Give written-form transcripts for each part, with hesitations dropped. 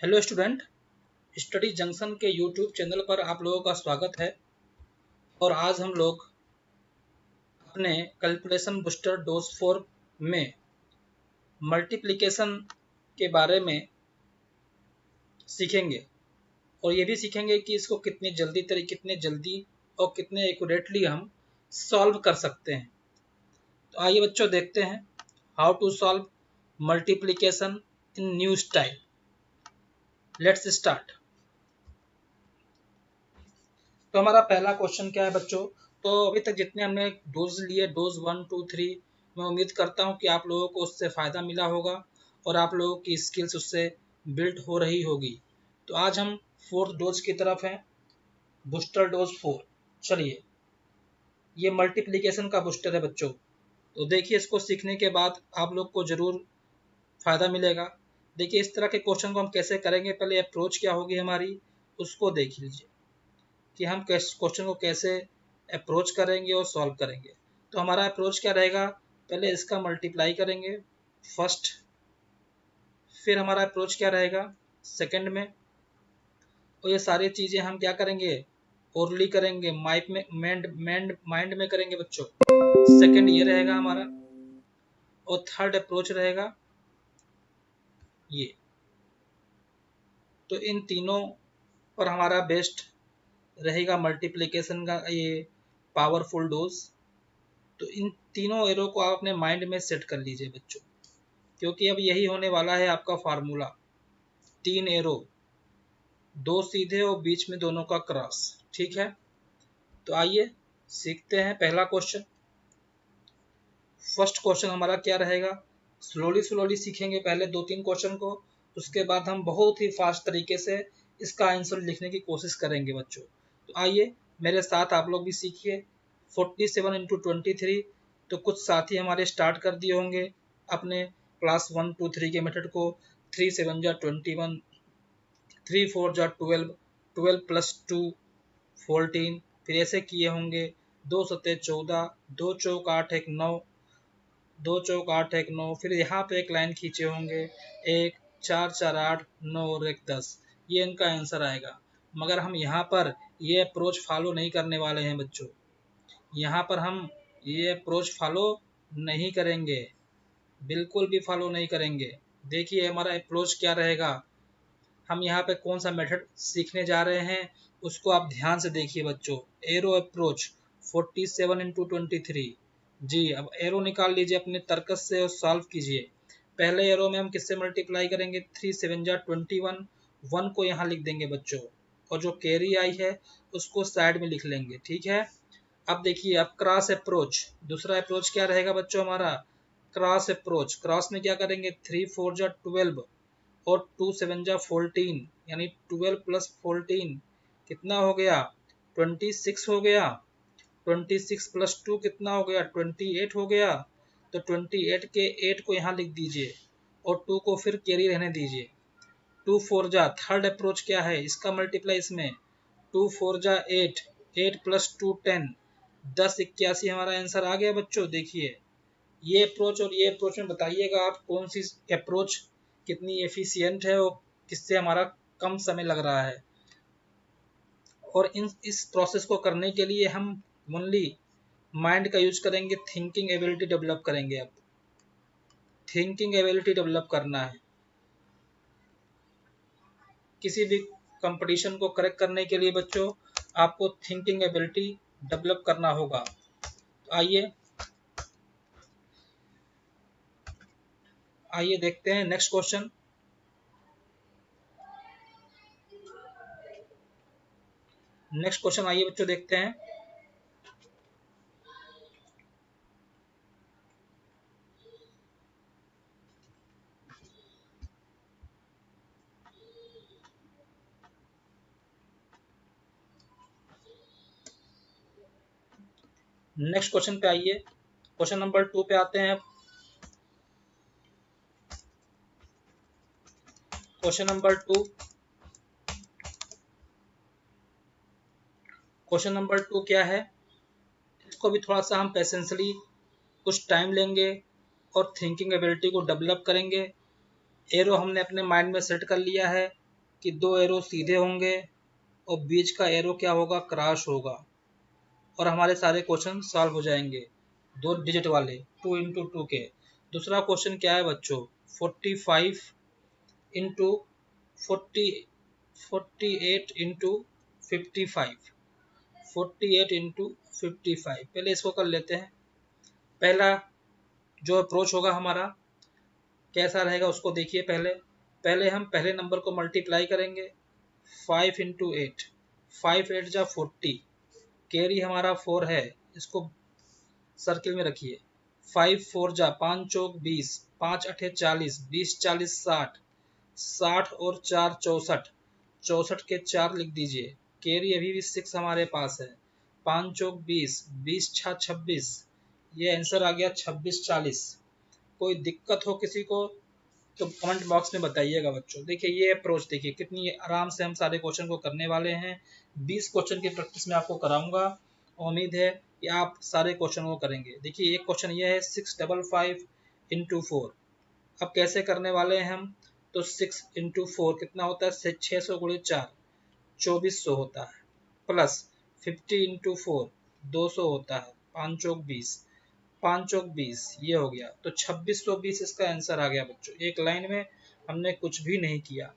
Hello student, study junction के YouTube channel पर आप लोगों का स्वागत है। और आज हम लोग अपने कैलकुलेशन बूस्टर डोज 4 में मल्टीप्लिकेशन के बारे में सीखेंगे और ये भी सीखेंगे कि इसको कितने जल्दी और कितने एक्यूरेटली हम सॉल्व कर सकते हैं। तो आइए बच्चों देखते हैं how to solve multiplication in new style. Let's start. तो हमारा पहला क्वेश्चन क्या है बच्चों? तो अभी तक जितने हमने डोज लिए, डोज 1, 2, 3, मैं उम्मीद करता हूँ कि आप लोगों को उससे फ़ायदा मिला होगा और आप लोगों की स्किल्स उससे बिल्ड हो रही होगी। तो आज हम फोर्थ डोज की तरफ हैं, बूस्टर डोज 4। चलिए, ये मल्टीप्लिकेशन का बूस्टर है बच्चों। तो देखिए, इसको सीखने के बाद आप लोग को ज़रूर फ़ायदा मिलेगा। देखिए, इस तरह के क्वेश्चन को हम कैसे करेंगे, पहले अप्रोच क्या होगी हमारी उसको देख लीजिए कि हम क्वेश्चन को कैसे अप्रोच करेंगे और सॉल्व करेंगे। तो हमारा अप्रोच क्या रहेगा? पहले इसका मल्टीप्लाई करेंगे फर्स्ट, फिर हमारा अप्रोच क्या रहेगा सेकंड में, और ये सारी चीज़ें हम क्या करेंगे ओरली करेंगे, माइंड में करेंगे बच्चों। सेकंड ये रहेगा हमारा, और थर्ड अप्रोच रहेगा ये। तो इन तीनों पर हमारा बेस्ट रहेगा मल्टीप्लिकेशन का ये पावरफुल डोज। तो इन तीनों एरो को आप अपने माइंड में सेट कर लीजिए बच्चों, क्योंकि अब यही होने वाला है आपका फार्मूला। 3 एरो, 2 सीधे और बीच में दोनों का क्रॉस। ठीक है, तो आइए सीखते हैं पहला क्वेश्चन। फर्स्ट क्वेश्चन हमारा क्या रहेगा? स्लोली सीखेंगे पहले 2-3 क्वेश्चन को, उसके बाद हम बहुत ही फास्ट तरीके से इसका आंसर लिखने की कोशिश करेंगे बच्चों। तो आइए मेरे साथ आप लोग भी सीखिए। 47 इंटू 23। तो कुछ साथी हमारे स्टार्ट कर दिए होंगे अपने क्लास 1, 2, 3 के मेथड को। 3 7 जा 21, 3 4 जा 12, 12 प्लस 2 14, फिर ऐसे किए होंगे। 2 सत्ते 14, 2 चौक 8, 1 9, 2 चौक 8, 1 9, फिर यहाँ पे एक लाइन खींचे होंगे 1 4 4 8 9 और 1 10। ये इनका आंसर आएगा। मगर हम यहाँ पर ये अप्रोच फॉलो नहीं करने वाले हैं बच्चों। यहाँ पर हम ये अप्रोच फॉलो नहीं करेंगे, बिल्कुल भी फॉलो नहीं करेंगे। देखिए हमारा अप्रोच क्या रहेगा, हम यहाँ पे कौन सा मेथड सीखने जा रहे हैं उसको आप ध्यान से देखिए बच्चों। Arrow approach 47 into 23। जी, अब एरो निकाल लीजिए अपने तर्कस से और सॉल्व कीजिए। पहले एरो में हम किससे मल्टीप्लाई करेंगे? 3 7 जा 21, 1 को यहाँ लिख देंगे बच्चों, और जो कैरी आई है उसको साइड में लिख लेंगे। ठीक है, अब देखिए, अब क्रॉस अप्रोच, दूसरा अप्रोच क्या रहेगा बच्चों हमारा? Cross approach. क्रॉस में क्या करेंगे? 3 4 जा 12 और 2 7 जा 14, यानी 12 प्लस 14 कितना हो गया? 26 हो गया। 26 प्लस 2 कितना हो गया? 28 हो गया। तो 28 के 8 को यहाँ लिख दीजिए और 2 को फिर कैरी रहने दीजिए। 2 4 जा, थर्ड अप्रोच क्या है इसका मल्टीप्लाई इसमें? 2 4 जा 8, 8 प्लस 2 10, 10 81 हमारा आंसर आ गया बच्चों। देखिए, ये अप्रोच और ये अप्रोच में बताइएगा आप कौन सी अप्रोच कितनी एफिशिएंट है और किससे हमारा कम समय लग रहा है। और इस प्रोसेस को करने के लिए हम ओनली माइंड का यूज करेंगे, थिंकिंग एबिलिटी डेवलप करेंगे। अब थिंकिंग एबिलिटी डेवलप करना है। किसी भी कंपटीशन को करेक्ट करने के लिए बच्चों आपको थिंकिंग एबिलिटी डेवलप करना होगा। तो आइए देखते हैं नेक्स्ट क्वेश्चन। नेक्स्ट क्वेश्चन आइए बच्चों देखते हैं। नेक्स्ट क्वेश्चन पे आइए, क्वेश्चन नंबर 2 पे आते हैं। क्वेश्चन नंबर 2, क्वेश्चन नंबर 2 क्या है? इसको भी थोड़ा सा हम पेशेंसली कुछ टाइम लेंगे और थिंकिंग एबिलिटी को डेवलप करेंगे। एरो हमने अपने माइंड में सेट कर लिया है। कि दो एरो सीधे होंगे और बीच का एरो क्या होगा, क्रॉस होगा, और हमारे सारे क्वेश्चन सॉल्व हो जाएंगे 2 डिजिट वाले 2 इंटू 2 के। दूसरा क्वेश्चन क्या है बच्चों, 45 इंटू 48 इंटू 55, 48 इंटू 55। पहले इसको कर लेते हैं। पहला जो अप्रोच होगा हमारा कैसा रहेगा उसको देखिए। पहले हम पहले नंबर को मल्टीप्लाई करेंगे 5 इंटू 8, 5 8 जा 40, कैरी हमारा 4 है, इसको सर्किल में रखिए। 5 4 जा 5 चौक 20, 5 अठे 40, 20 40 60, 60 और 4 64, 64 के 4 लिख दीजिए। कैरी अभी भी 6 हमारे पास है। 5 चौक 20, 20 6 26, ये आंसर आ गया 26 40। कोई दिक्कत हो किसी को तो कमेंट बॉक्स में बताइएगा बच्चों। देखिए ये अप्रोच देखिए कितनी आराम से हम सारे क्वेश्चन को करने वाले हैं। 20 क्वेश्चन की प्रैक्टिस में आपको कराऊंगा। उम्मीद है कि आप सारे क्वेश्चन को करेंगे। देखिए एक क्वेश्चन ये है 655 इंटू 4। अब कैसे करने वाले हैं हम, तो 6 इंटू 4 कितना होता है, 600 गुणे 4 2400 होता है, प्लस 50 इंटू 4 200 होता है, 5 चौक 20, 5 चौक 20, ये हो गया। तो 2620 इसका आंसर आ गया बच्चों। एक लाइन में हमने कुछ भी नहीं किया।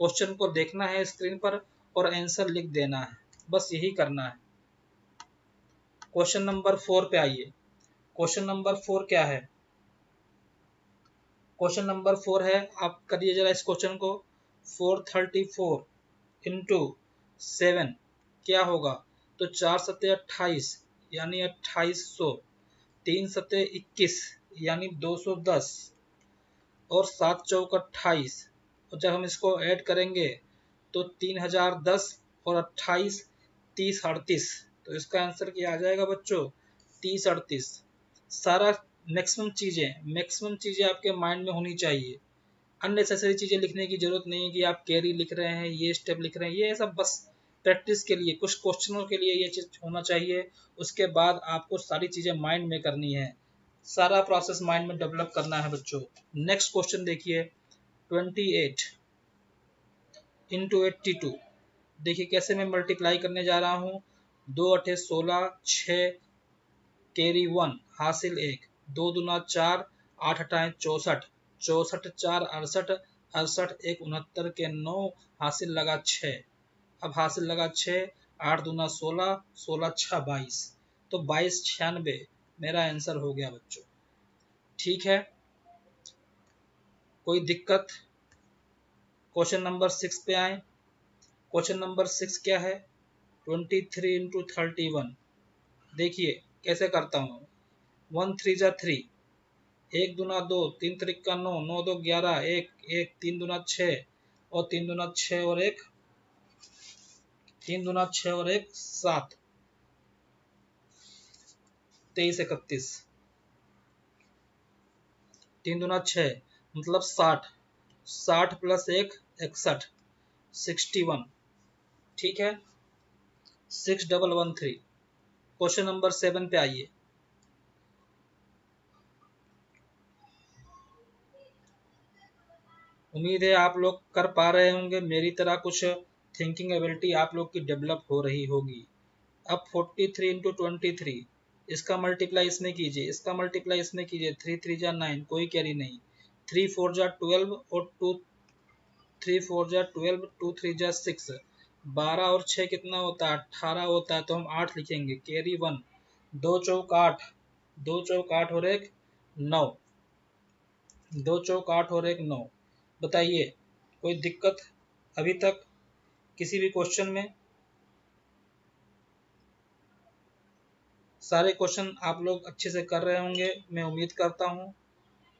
क्वेश्चन को देखना है स्क्रीन पर और आंसर लिख देना है, बस यही करना है। क्वेश्चन नंबर 4 पे आइए। क्वेश्चन नंबर 4 क्या है, क्वेश्चन नंबर 4 है, आप करिए जरा इस क्वेश्चन को। 434 इंटू 7 क्या होगा, तो 4 सत्ते 28 यानी 2800, 3 सत्ते 21 यानी 210, और 7 चौक 28, और जब हम इसको ऐड करेंगे तो 3010 और 28 30 38, तो इसका आंसर क्या आ जाएगा बच्चों, 30 38। सारा मैक्सिमम चीजें आपके माइंड में होनी चाहिए। अननेसेसरी चीजें लिखने की जरूरत नहीं है कि आप कैरी लिख रहे हैं, ये स्टेप लिख रहे हैं, ये सब बस प्रैक्टिस के लिए, कुछ क्वेश्चनों के लिए ये चीज होना चाहिए। उसके बाद आपको सारी चीजें माइंड में करनी है, सारा प्रोसेस माइंड में डेवलप करना है बच्चों। नेक्स्ट क्वेश्चन देखिए 28 इंटू 82। देखिए कैसे मैं मल्टीप्लाई करने जा रहा हूँ। 2 अठे 16, 6 कैरी 1 हासिल 1, 2 दूना 4, 8 अठाएं 64, 64 4 68, 68 1 69 के 9 हासिल लगा 6। अब हासिल लगा 6, 8 दूना 16, 16 6 22, तो 22 96 मेरा आंसर हो गया बच्चों। ठीक है, कोई दिक्कत। क्वेश्चन नंबर 6 पे आए। क्वेश्चन नंबर 6 क्या है, 23 इंटू 31। देखिए कैसे करता हूँ। 1 3 जा 3, 1 दूना 2, 3 त्रिका 9, 9 2 11, 1 1, 3 दूना 6 और 3 दूना 6 और 1, 3 दूना 6 और 1 7, 23 31, 3 दूना 6 मतलब 60, 60 प्लस 1 61, 61। ठीक है, 6113। क्वेश्चन नंबर 7 पे आइए। उम्मीद है आप लोग कर पा रहे होंगे, मेरी तरह कुछ थिंकिंग एबिलिटी आप लोग की डेवलप हो रही होगी। अब 43 इंटू 23, इसका मल्टीप्लाई इसमें कीजिए, इसका मल्टीप्लाई इसमें कीजिए। 3 3 जा 9, कोई कैरी नहीं। 3 4 जा 12 और 2 3 4 जा 12, 2 3 जा 6, 12 और 6 कितना होता है, 18 होता है, तो हम 8 लिखेंगे। कैरी 1, 2 चौक 8, 2 चौक 8 और 1 9, 2 चौक 8 और 1 9। बताइए कोई दिक्कत अभी तक किसी भी क्वेश्चन में? सारे क्वेश्चन आप लोग अच्छे से कर रहे होंगे मैं उम्मीद करता हूँ।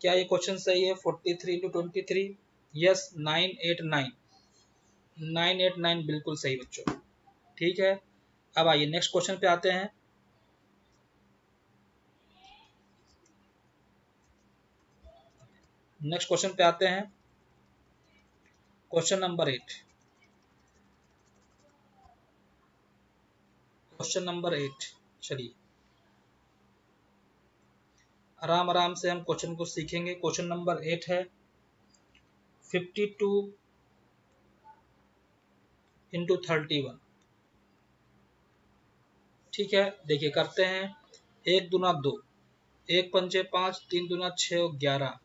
क्या ये क्वेश्चन सही है? 43 इंटू 23, यस 989, 989 बिल्कुल सही बच्चों। ठीक है, अब आइए नेक्स्ट क्वेश्चन पे आते हैं। नेक्स्ट क्वेश्चन पे आते हैं, क्वेश्चन नंबर 8। क्वेश्चन नंबर 8, चलिए आराम आराम से हम क्वेश्चन को सीखेंगे। क्वेश्चन नंबर 8 है 52 इंटू 31। ठीक है, देखिए करते हैं। 1 दूना 2, 1 पंचे 5, 3 दूना 6 और 11,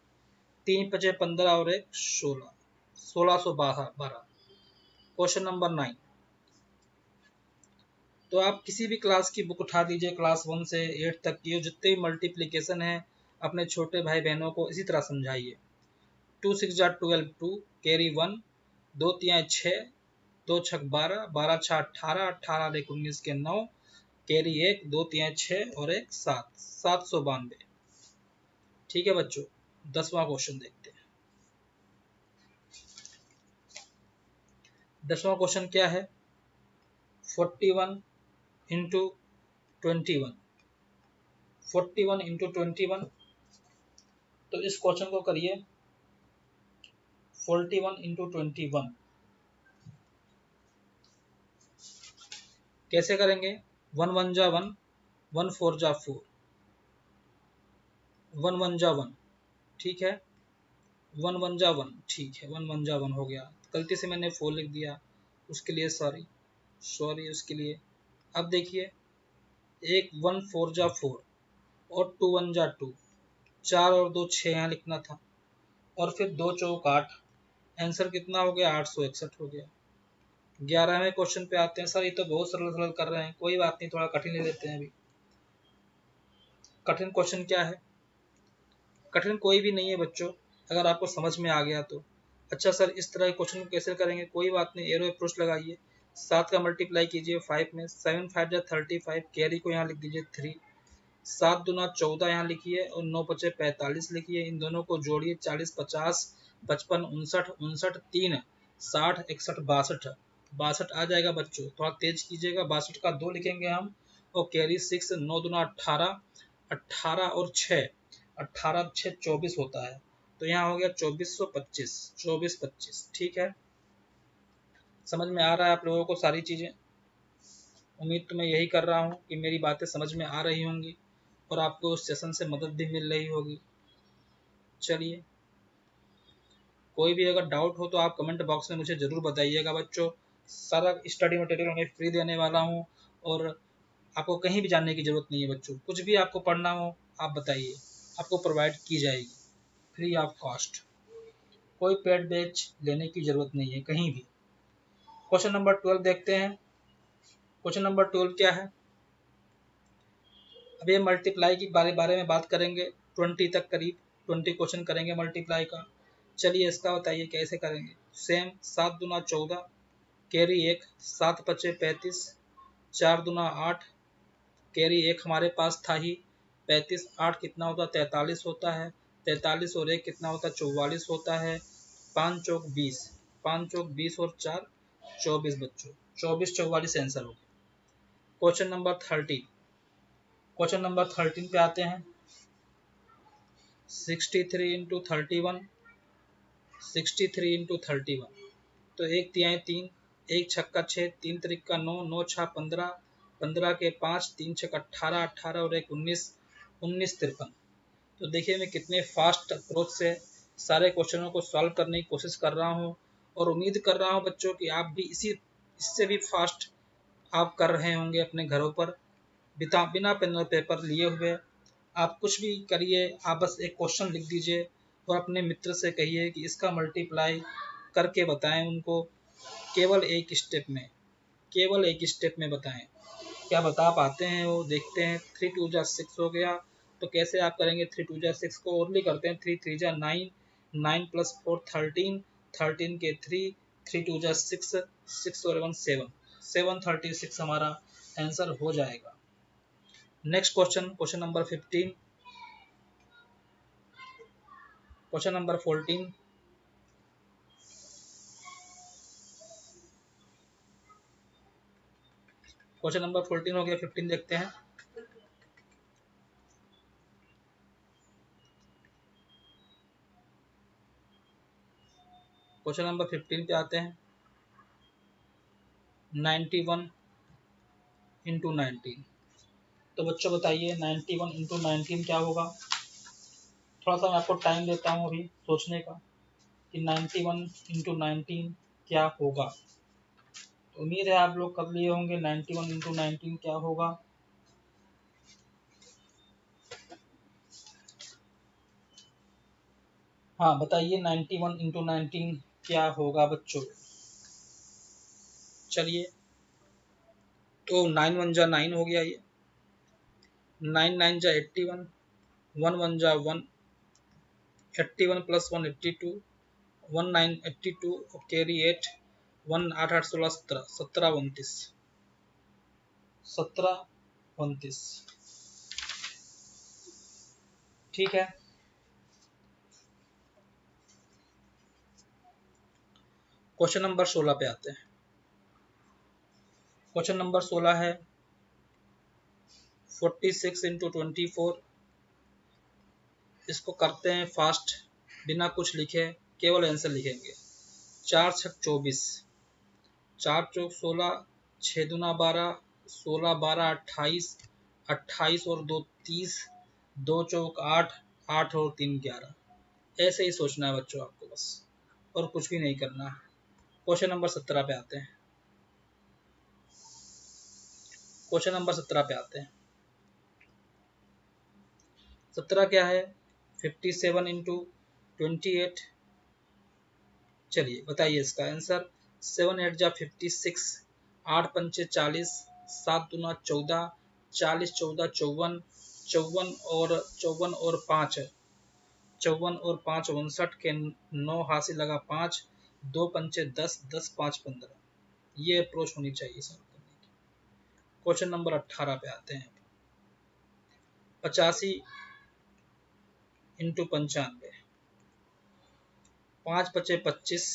3 पचे 15 और 1 16, 1612। Question number 9। तो आप किसी भी क्लास की बुक उठा दीजिए, क्लास 1 से 8 तक की, जितने भी मल्टीप्लिकेशन है अपने छोटे भाई बहनों को इसी तरह समझाइए। 2 6 जा 12, 2 कैरी 1, 2 तियाँ 6, 2 छक 12, 12 छः 18, 18 एक 19 के 9, कैरी 1, 2 तियाँ 6 और 1 7, 792। ठीक है बच्चों, 10वां क्वेश्चन देखते हैं। 10वां क्वेश्चन क्या है? 41 इंटू 21। 41 इंटू 21। तो इस क्वेश्चन को करिए 41 इंटू 21। कैसे करेंगे? 1 1 जा 1, 1 4 जा 4, 1 1 जा 1। ठीक है, 1 1 जा 1। ठीक है, 1 1 जा 1 हो गया। गलती से मैंने 4 लिख दिया, उसके लिए सॉरी उसके लिए। अब देखिए, एक 1 4 जा 4 और 2 1 जा 2, 4 और 2 6 यहाँ लिखना था, और फिर 2 चौक 8। आंसर कितना हो गया? 861 हो गया। 11वें क्वेश्चन पे आते हैं। सर ये तो बहुत सरल सरल कर रहे हैं, कोई बात नहीं, थोड़ा कठिन ले लेते हैं अभी। कठिन क्वेश्चन क्या है? कठिन कोई भी नहीं है बच्चों, अगर आपको समझ में आ गया तो। अच्छा सर, इस तरह के क्वेश्चन को कैसे करेंगे? कोई बात नहीं, एरो अप्रोच लगाइए। 7 का मल्टीप्लाई कीजिए 5 में, 7 5 जा 35, कैरी को यहाँ लिख दीजिए 3, 7 दूना 14 यहाँ लिखिए और 9 पचे 45 लिखिए। इन दोनों को जोड़िए, 40 50 55 59 59 3 60 61 62, 62 आ जाएगा बच्चों। थोड़ा तेज कीजिएगा, 62 का 2 लिखेंगे हम, और कैरी 6, 9 दूना 18, 18 और 6, 18 6 24 होता है, तो यहाँ हो गया 2425, 2425। ठीक है, समझ में आ रहा है आप लोगों को सारी चीज़ें? उम्मीद तो मैं यही कर रहा हूँ कि मेरी बातें समझ में आ रही होंगी और आपको उस सेशन से मदद भी मिल रही होगी। चलिए, कोई भी अगर डाउट हो तो आप कमेंट बॉक्स में मुझे ज़रूर बताइएगा बच्चों। सारा स्टडी मटेरियल मैं फ्री देने वाला हूँ, और आपको कहीं भी जाने की ज़रूरत नहीं है बच्चों। कुछ भी आपको पढ़ना हो आप बताइए, आपको प्रोवाइड की जाएगी फ्री ऑफ कॉस्ट। कोई पेड बैच लेने की ज़रूरत नहीं है कहीं भी। क्वेश्चन नंबर 12 देखते हैं। क्वेश्चन नंबर 12 क्या है? अब ये मल्टीप्लाई की बारे में बात करेंगे, 20 तक करीब 20 क्वेश्चन करेंगे मल्टीप्लाई का। चलिए इसका बताइए कैसे करेंगे। सेम, 7 दूना 14, कैरी 1, 7 पचे 35, 4 दूना 8, कैरी 1 हमारे पास था ही, 35 8 कितना होता है? 43 होता है। 43 और 1 कितना होता है? 44 होता है। 5 चौक 20, 5 चौक 20 और 4 24 बच्चों, 24 44 आंसर हो गया। Question number 13। क्वेश्चन नंबर 13 पे आते हैं। 63 इंटू 31, 63 इंटू 31। तो 1 तिहाई 3, 1 छक्का 6, 3 त्रिक का 9, 9 छः 15, 15 के 5, 3 छक 18, 18 और 1 19, 19 53। तो देखिए मैं कितने फास्ट अप्रोच से सारे क्वेश्चनों को सॉल्व करने की कोशिश कर रहा हूँ, और उम्मीद कर रहा हूँ बच्चों कि आप भी इससे भी फास्ट आप कर रहे होंगे अपने घरों पर, बिना पेन और पेपर लिए हुए। आप कुछ भी करिए, आप बस एक क्वेश्चन लिख दीजिए और अपने मित्र से कहिए कि इसका मल्टीप्लाई करके बताएं उनको, केवल एक स्टेप में, केवल एक स्टेप में बताएं। क्या बता पाते हैं वो, देखते हैं। 3 2 जा 6 हो गया, तो कैसे आप करेंगे? 3 2 जा 6 को ओनली करते हैं, 3 3 जा 9, 9 प्लस 4 13, 13 के 3, 3 2 जा 6, 6 और 1 7, 736 हमारा आंसर हो जाएगा। Next question, question number 15। Question number 14। Question number 14 हो गया, 15 देखते हैं। क्वेश्चन नंबर 15 पे आते हैं। 91 इंटू 19। तो बच्चों बताइए 91 इंटू 19 क्या होगा? थोड़ा सा मैं आपको टाइम देता हूँ अभी सोचने का कि 91 इंटू 19 क्या होगा। उम्मीद है आप लोग कर लिए होंगे। 91 इंटू 19 क्या होगा? हाँ बताइए, 91 इंटू 19 क्या होगा बच्चों? चलिए, तो 9 1 जा 9 हो गया, ये 9 9 जा 81, 1 1 जा 1, 81 प्लस 1 82, 1 9 82 और कैरी 8, 1 8 8 16 17 17 29 17 29। ठीक है, क्वेश्चन नंबर 16 पे आते हैं। क्वेश्चन नंबर 16 है 46 इंटू 24। इसको करते हैं फास्ट, बिना कुछ लिखे, केवल आंसर लिखेंगे। 4 छक 24, 4 चौक 16, 6 दूना 12, 16 12 28, 28 और 2 30, 2 चौक 8, 8 और 3 11। ऐसे ही सोचना है बच्चों आपको बस, और कुछ भी नहीं करना। क्वेश्चन नंबर 17 पे आते हैं। क्वेश्चन नंबर 17 पे आते हैं। 17 क्या है? 57 इंटू 28। चलिए बताइए इसका आंसर। 7 8 जा 56, 8 पंचे 40, 7 दूना 14, 40 14 54, 54 और 5, 54 और 5 59 के 9 हासिल लगा 5, 2 पंचे 10, 10 5 15। ये अप्रोच होनी चाहिए सॉल्व करने की। क्वेश्चन नंबर 18 पे आते हैं। 85 इंटू 95, 5 पचे 25,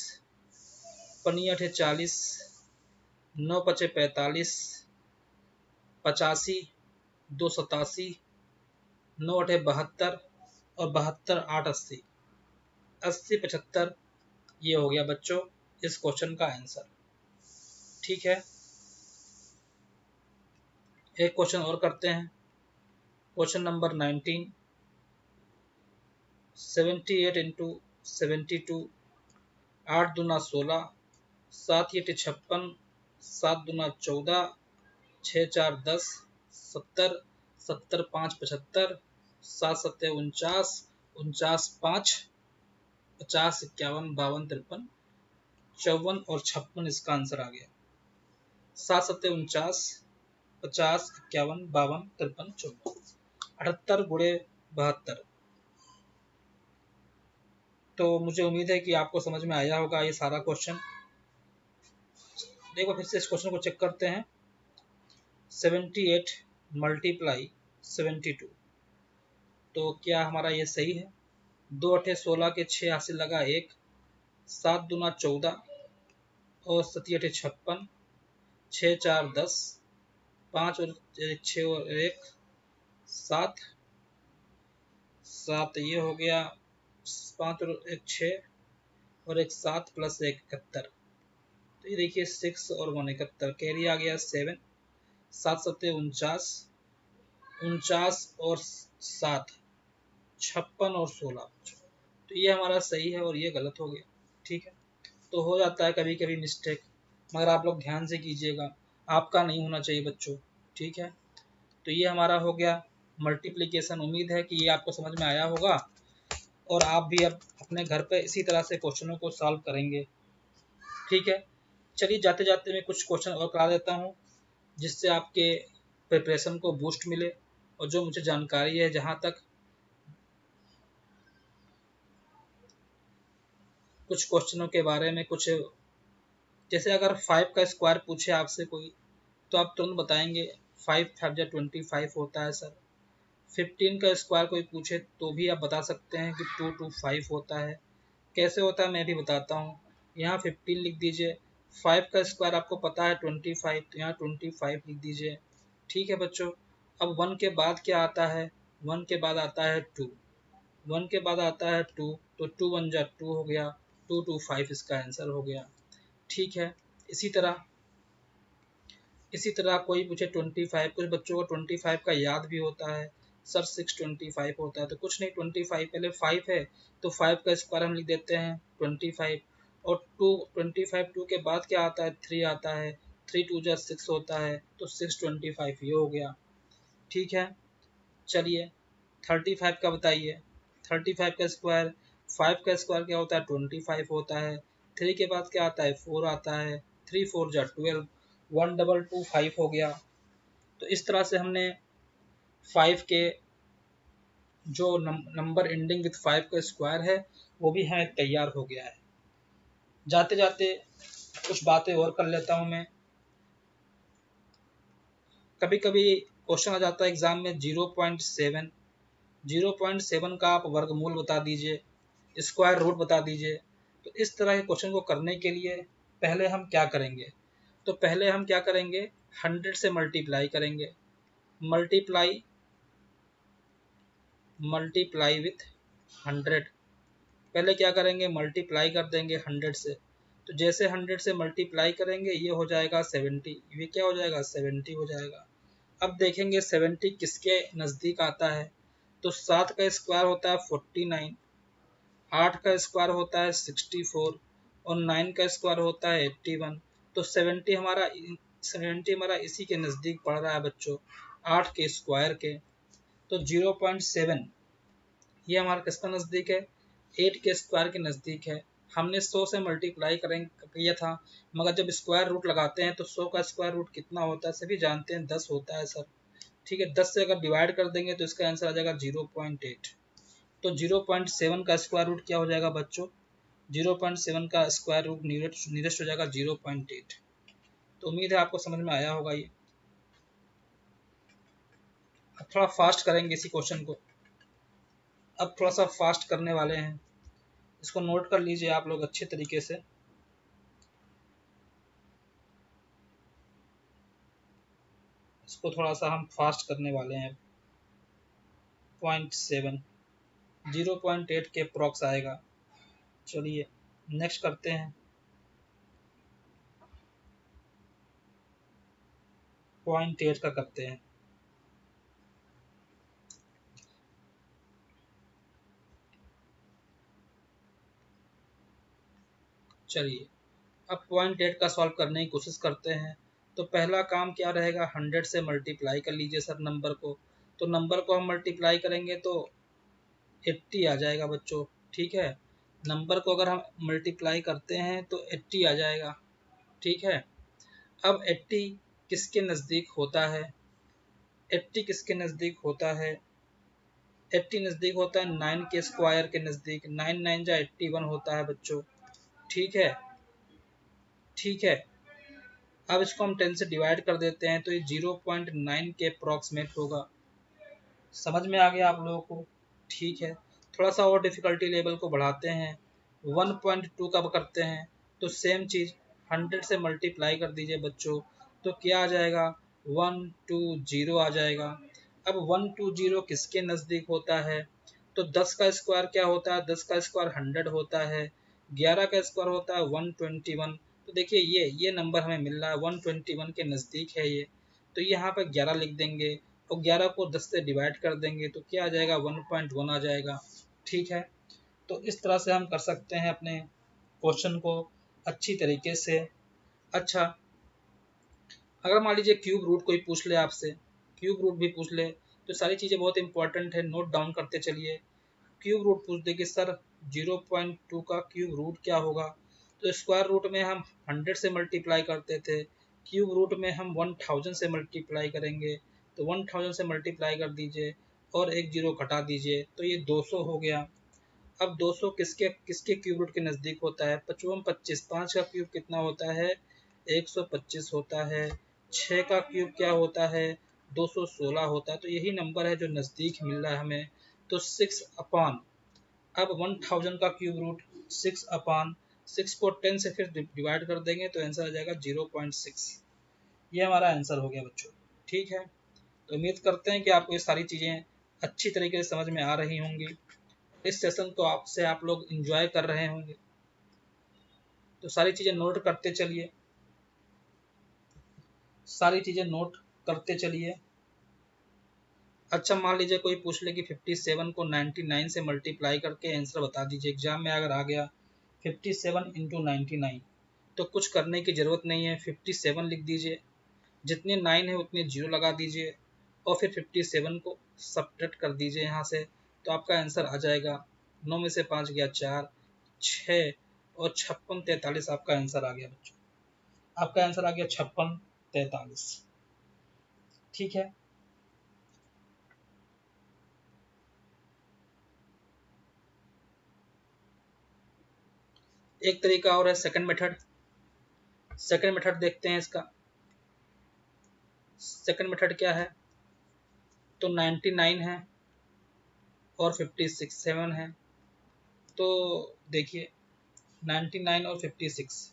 पनी अठे 40, 9 पचे 45, 85, 2 87, 9 अठे 72 और 72 8 80, 80 75। ये हो गया बच्चों इस क्वेश्चन का आंसर। ठीक है, एक क्वेश्चन और करते हैं। क्वेश्चन नंबर 19, 78 इंटू 72, 8 दूना 16, 7 अठे 56, 7 दूना 14, 6 4 10, 70, 70 5 75, 7 7 49, 49 5, 50 51 52 53, 54 और 56 इसका आंसर आ गया। 7 7 49, 50 51 52 53 54, 78 गुणे 72। तो मुझे उम्मीद है कि आपको समझ में आया होगा ये सारा क्वेश्चन। देखो फिर से इस क्वेश्चन को चेक करते हैं। 78 मल्टीप्लाई 72, तो क्या हमारा ये सही है? 2 अठे 16 के 6 हासिल लगा 1, 7 दूना 14 और 7 अठे 56, 6 4 10, 5 और 6 और 1 7, 7 ये हो गया, 5 और 1 6 और 1 7 प्लस 1 71। तो ये देखिए 6 और 1 71, कैरी आ गया 7, 7 7 49, 49 और 7 56 और 16। तो ये हमारा सही है और ये गलत हो गया। ठीक है, तो हो जाता है कभी कभी मिस्टेक, मगर आप लोग ध्यान से कीजिएगा, आपका नहीं होना चाहिए बच्चों। ठीक है, तो ये हमारा हो गया मल्टीप्लिकेशन। उम्मीद है कि ये आपको समझ में आया होगा और आप भी अब अपने घर पे इसी तरह से क्वेश्चनों को सॉल्व करेंगे। ठीक है, चलिए जाते जाते मैं कुछ क्वेश्चन और करा देता हूँ जिससे आपके प्रिपरेशन को बूस्ट मिले, और जो मुझे जानकारी है जहाँ तक, कुछ क्वेश्चनों के बारे में, कुछ जैसे अगर 5 का स्क्वायर पूछे आपसे कोई, तो आप तुरंत बताएंगे 5 5 जा 25 होता है सर। 15 का स्क्वायर कोई पूछे तो भी आप बता सकते हैं कि 2 2 5 होता है। कैसे होता है मैं भी बताता हूँ। यहाँ 15 लिख दीजिए, 5 का स्क्वायर आपको पता है 25, तो यहाँ 25 लिख दीजिए। ठीक है बच्चों, अब 1 के बाद क्या आता है? 1 के बाद आता है 2, 1 के बाद आता है 2, तो 2 1 जा 2 हो गया, 2 2 5 इसका आंसर हो गया। ठीक है, इसी तरह कोई पूछे 25, कुछ बच्चों को 25 का याद भी होता है, सर 625 होता है, तो कुछ नहीं, 25 पहले 5 है तो 5 का स्क्वायर हम लिख देते हैं 25, और 2 25 2 के बाद क्या आता है? 3 आता है, 3 2 जा 6 होता है, तो 625 ये हो गया। ठीक है, चलिए 35 का बताइए। 35 का स्क्वायर, 5 का स्क्वायर क्या होता है 25 होता है। 3 के बाद क्या आता है 4 आता है, 3 4 जा 12, 1225 हो गया। तो इस तरह से हमने 5 के जो नंबर एंडिंग विथ 5 का स्क्वायर है वो भी हमें तैयार हो गया है। जाते जाते कुछ बातें और कर लेता हूं मैं। कभी कभी क्वेश्चन आ जाता है एग्जाम में 0.7, 0.7 का आप वर्गमूल बता दीजिए, स्क्वायर रूट बता दीजिए। तो इस तरह के क्वेश्चन को करने के लिए पहले हम क्या करेंगे, तो पहले हम क्या करेंगे 100 से मल्टीप्लाई करेंगे। मल्टीप्लाई मल्टीप्लाई विथ 100, पहले क्या करेंगे मल्टीप्लाई कर देंगे 100 से। तो जैसे 100 से मल्टीप्लाई करेंगे ये हो जाएगा 70, ये क्या हो जाएगा 70 हो जाएगा। अब देखेंगे 70 किसके नज़दीक आता है, तो 7 का स्क्वायर होता है 49, 8 का स्क्वायर होता है 64 और 9 का स्क्वायर होता है 81। तो 70 हमारा इसी के नज़दीक पड़ रहा है बच्चों, 8 के स्क्वायर के। तो 0.7 ये हमारा किसका नज़दीक है, 8 के स्क्वायर के नज़दीक है। हमने 100 से मल्टीप्लाई किया था, मगर जब स्क्वायर रूट लगाते हैं तो 100 का स्क्वायर रूट कितना होता है सभी जानते हैं 10 होता है सर। ठीक है, 10 से अगर डिवाइड कर देंगे तो इसका आंसर आ जाएगा 0.8। तो 0.7 का स्क्वायर रूट क्या हो जाएगा बच्चों, 0.7 का स्क्वायर रूट नियरेस्ट हो जाएगा 0.8। तो उम्मीद है आपको समझ में आया होगा ये। अब थोड़ा फास्ट करेंगे इसी क्वेश्चन को, अब थोड़ा सा फास्ट करने वाले हैं, इसको नोट कर लीजिए आप लोग अच्छे तरीके से। इसको थोड़ा सा हम फास्ट करने वाले हैं। 0.7 0.8 के अप्रॉक्स आएगा। चलिए नेक्स्ट करते हैं। 0.8 का करते हैं। चलिए अब 0.8 का सॉल्व करने की कोशिश करते हैं। तो पहला काम क्या रहेगा, 100 से मल्टीप्लाई कर लीजिए सर नंबर को। तो नंबर को हम मल्टीप्लाई करेंगे तो 80 आ जाएगा बच्चों। ठीक है, नंबर को अगर हम मल्टीप्लाई करते हैं तो 80 आ जाएगा। ठीक है, अब 80 किसके नज़दीक होता है, 80 किसके नज़दीक होता है, 80 नज़दीक होता है 9 के स्क्वायर के नज़दीक। 9 9 जा 81 होता है बच्चों। ठीक है, ठीक है, अब इसको हम 10 से डिवाइड कर देते हैं तो ये 0.9 के अप्रॉक्सीमेट होगा। समझ में आ गया आप लोगों को। ठीक है, थोड़ा सा और डिफ़िकल्टी लेवल को बढ़ाते हैं, 1.2 का करते हैं। तो सेम चीज़ 100 से मल्टीप्लाई कर दीजिए बच्चों, तो क्या आ जाएगा 120 आ जाएगा। अब 120 किसके नज़दीक होता है, तो 10 का स्क्वायर क्या होता है, 10 का स्क्वायर 100 होता है, 11 का स्क्वायर होता है 121। तो देखिए ये नंबर हमें मिल रहा है 121 के नज़दीक है ये। तो यहाँ पर 11 लिख देंगे और 11 को 10 से डिवाइड कर देंगे तो क्या आ जाएगा 1.1 आ जाएगा। ठीक है, तो इस तरह से हम कर सकते हैं अपने क्वेश्चन को अच्छी तरीके से। अच्छा, अगर मान लीजिए क्यूब रूट कोई पूछ ले आपसे, क्यूब रूट भी पूछ ले, तो सारी चीज़ें बहुत इंपॉर्टेंट है, नोट डाउन करते चलिए। क्यूब रूट पूछ दे कि सर 0.2 का क्यूब रूट क्या होगा, तो स्क्वायर रूट में हम 100 से मल्टीप्लाई करते थे, क्यूब रूट में हम 1000 से मल्टीप्लाई करेंगे। तो 1000 से मल्टीप्लाई कर दीजिए और एक जीरो घटा दीजिए तो ये 200 हो गया। अब 200 किसके किसके क्यूब रूट के नज़दीक होता है, 55 25, 5 का क्यूब कितना होता है 125 होता है, 6 का क्यूब क्या होता है 216 होता है। तो यही नंबर है जो नज़दीक मिल रहा है हमें। तो 6 अपान, अब 1000 का क्यूब रूट 6 अपान 6 को 10 से फिर डिवाइड कर देंगे तो आंसर आ जाएगा 0.6। ये हमारा आंसर हो गया बच्चों। ठीक है, तो उम्मीद करते हैं कि आपको ये सारी चीज़ें अच्छी तरीके से समझ में आ रही होंगी। इस सेशन को आपसे आप लोग एंजॉय कर रहे होंगे। तो सारी चीज़ें नोट करते चलिए, सारी चीज़ें नोट करते चलिए। अच्छा, मान लीजिए कोई पूछ ले कि 57 को 99 से मल्टीप्लाई करके आंसर बता दीजिए, एग्जाम में अगर आ गया 57 × 99 तो कुछ करने की ज़रूरत नहीं है, 57 लिख दीजिए, जितने 9 है उतने 0 लगा दीजिए और फिर 57 को सब्ट्रैक्ट कर दीजिए यहाँ से, तो आपका आंसर आ जाएगा 9 में से 5 गया 4, 6 और 56 43 आपका आंसर आ गया बच्चों। आपका आंसर आ गया 56 43। ठीक है। एक तरीका और है सेकंड मेथड। सेकंड मेथड देखते हैं इसका। सेकंड मेथड क्या है, तो 99 है और 56 7 है। तो देखिए 99 और 56,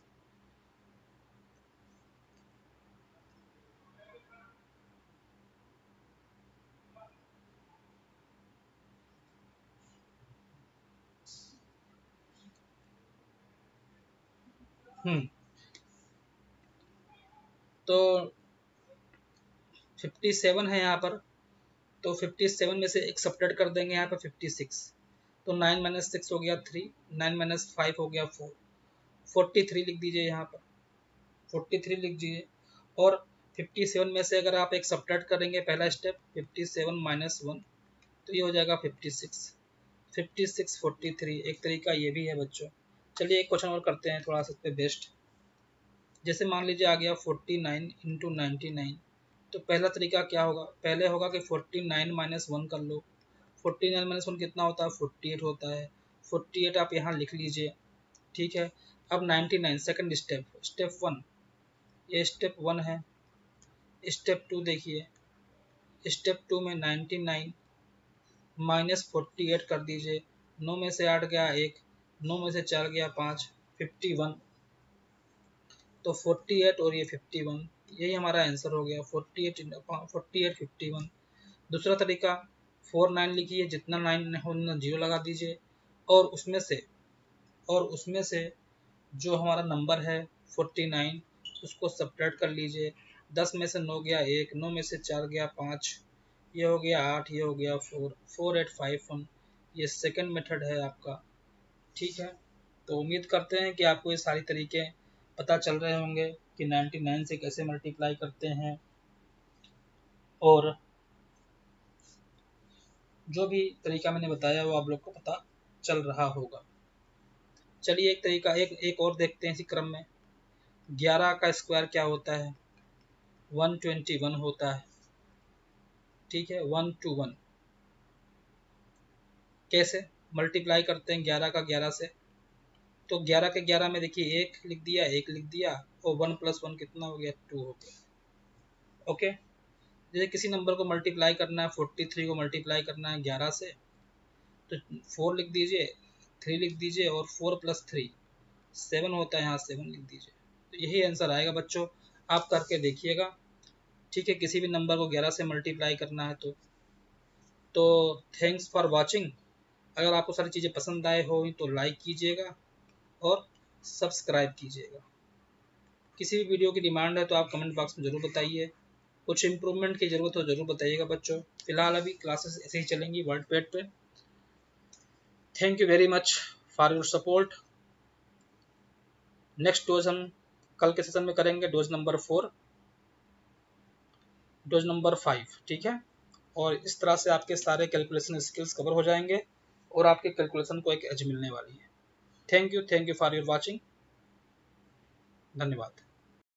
तो 57 है यहाँ पर, तो 57 में से एक सब्ट्रैक्ट कर देंगे यहाँ पर 56, तो 9 माइनस 6 हो गया 3, 9 माइनस 5 हो गया 4, 43 लिख दीजिए यहाँ पर, 43 लिख दीजिए। और 57 में से अगर आप एक सब्ट्रैक्ट करेंगे, पहला स्टेप 57 माइनस 1, तो ये हो जाएगा 56, 56 43। एक तरीका ये भी है बच्चों। चलिए एक क्वेश्चन और करते हैं थोड़ा सा इस पे बेस्ट। जैसे मान लीजिए आ गया 49 इंटू 99, तो पहला तरीका क्या होगा, पहले होगा कि 49 माइनस 1 कर लो। 49 माइनस 1 कितना होता है, 48 होता है। 48 आप यहाँ लिख लीजिए। ठीक है। अब 99 सेकंड स्टेप, स्टेप 1, ये स्टेप 1 है। स्टेप 2 देखिए, स्टेप 2 में 99 माइनस 48 कर दीजिए। 9 में से 8 गया 1, 9 में से 4 गया 5, 51, तो 48 और ये 51, यही हमारा आंसर हो गया 48 48 51। दूसरा तरीका 49 लिखिए, जितना 9 हो उतना 0 लगा दीजिए और उसमें से जो हमारा नंबर है 49 उसको सब्ट्रैक्ट कर लीजिए। 10 में से 9 गया 1, 9 में से 4 गया 5, ये हो गया 8, ये हो गया 4, 4851। ये सेकंड मेथड है आपका। ठीक है। तो उम्मीद करते हैं कि आपको ये सारी तरीके पता चल रहे होंगे कि 99 से कैसे मल्टीप्लाई करते हैं, और जो भी तरीका मैंने बताया वो आप लोग को पता चल रहा होगा। चलिए एक तरीका एक और देखते हैं इसी क्रम में। 11 का स्क्वायर क्या होता है, 121 होता है। ठीक है, 121 कैसे मल्टीप्लाई करते हैं 11 का 11 से, तो 11 के 11 में देखिए 1 लिख दिया, 1 लिख दिया और 1 प्लस 1 कितना हो गया, 2 हो गया। ओके। जैसे किसी नंबर को मल्टीप्लाई करना है, 43 को मल्टीप्लाई करना है 11 से, तो 4 लिख दीजिए, 3 लिख दीजिए और 4 प्लस 3 7 होता है, यहाँ 7 लिख दीजिए। तो यही आंसर आएगा बच्चों, आप करके देखिएगा। ठीक है, किसी भी नंबर को 11 से मल्टीप्लाई करना है तो थैंक्स फॉर वॉचिंग। अगर आपको सारी चीज़ें पसंद आए हो तो लाइक कीजिएगा और सब्सक्राइब कीजिएगा। किसी भी वीडियो की डिमांड है तो आप कमेंट बॉक्स में ज़रूर बताइए। कुछ इम्प्रूवमेंट की ज़रूरत हो ज़रूर बताइएगा बच्चों। फिलहाल अभी क्लासेस ऐसे ही चलेंगी वर्ड पैड पे। Thank you very much for your support. Next dose हम कल के सेशन में करेंगे, डोज नंबर 4, डोज नंबर 5। ठीक है। और इस तरह से आपके सारे कैलकुलेशन स्किल्स कवर हो जाएंगे और आपके कैलकुलेशन को एक एज मिलने वाली है। Thank you for your watching. धन्यवाद।